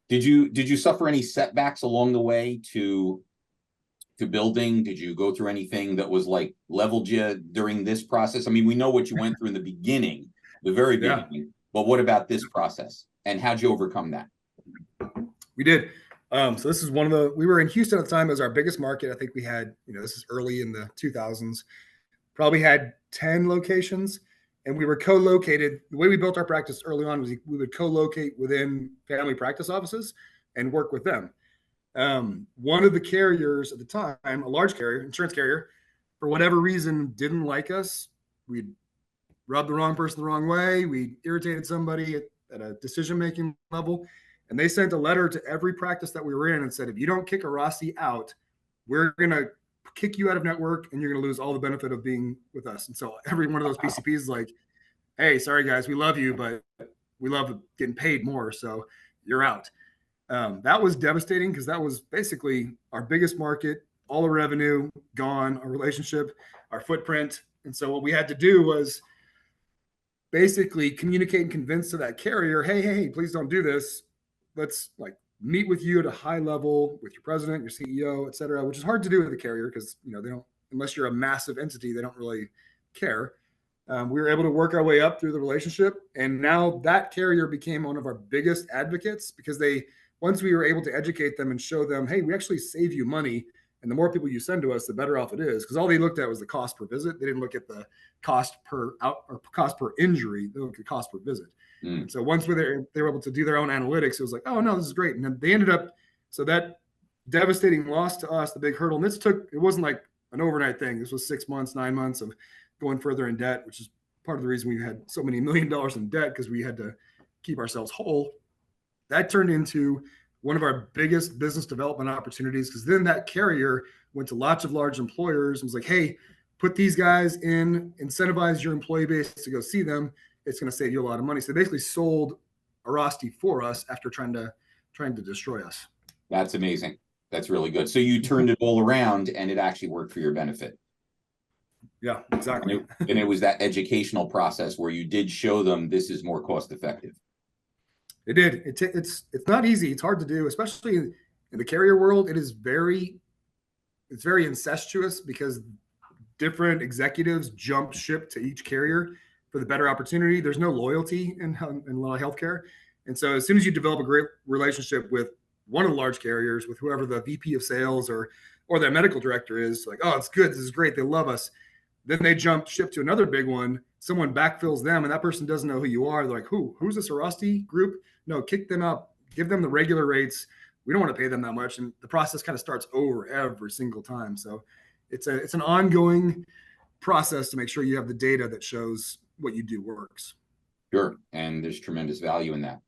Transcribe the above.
Did you suffer any setbacks along the way to building? Did you go through anything that was like leveled you during this process? I mean, we know what you went through in the beginning, the very Yeah, beginning, but what about this process and how'd you overcome that? we did. So this is we were in Houston at the time. It was our biggest market. I think we had, this is early in the 2000s, probably had 10 locations, and we were co-located. The way we built our practice early on was we would co-locate within family practice offices and work with them. One of the carriers at the time, a large carrier, insurance carrier, for whatever reason, didn't like us. We'd rubbed the wrong person the wrong way. We irritated somebody at a decision-making level. And they sent a letter to every practice that we were in and said, if you don't kick a Rossi out, we're going to kick you out of network and you're going to lose all the benefit of being with us. And so every one of those PCPs is like, hey, sorry guys, we love you, but we love getting paid more. So you're out. That was devastating because that was basically our biggest market, all the revenue gone, our relationship, our footprint. And so what we had to do was basically communicate and convince to that carrier, hey, please don't do this. Let's meet with you at a high level with your president, your CEO, et cetera, which is hard to do with a carrier because, they don't, unless you're a massive entity, they don't really care. We were able to work our way up through the relationship. And now that carrier became one of our biggest advocates because once we were able to educate them and show them, hey, we actually save you money. And the more people you send to us, the better off it is. Because all they looked at was the cost per visit. They didn't look at the cost per cost per injury. They looked at cost per visit. And so once they were able to do their own analytics, it was like, oh no, this is great. And then they ended up, so that devastating loss to us, the big hurdle, and it wasn't like an overnight thing. This was 6 months, 9 months of going further in debt, which is part of the reason we had so many $1 million in debt because we had to keep ourselves whole. That turned into one of our biggest business development opportunities because then that carrier went to lots of large employers and was like, hey, put these guys in, incentivize your employee base to go see them. It's going to save you a lot of money. So they basically sold Arasti for us after trying to destroy us. That's amazing. That's really good. So you turned it all around and it actually worked for your benefit. Yeah, exactly. And it was that educational process where you did show them this is more cost effective. It did. It's not easy. It's hard to do, especially in the carrier world. It's very incestuous because different executives jump ship to each carrier for the better opportunity. There's no loyalty in a lot of healthcare. And so as soon as you develop a great relationship with one of the large carriers, with whoever the VP of sales or their medical director is, like, oh, it's good. This is great. They love us. Then they jump ship to another big one. Someone backfills them and that person doesn't know who you are. They're like, who's this Arasti group? No, kick them out. Give them the regular rates. We don't want to pay them that much. And the process kind of starts over every single time. So it's an ongoing process to make sure you have the data that shows what you do works. Sure. And there's tremendous value in that.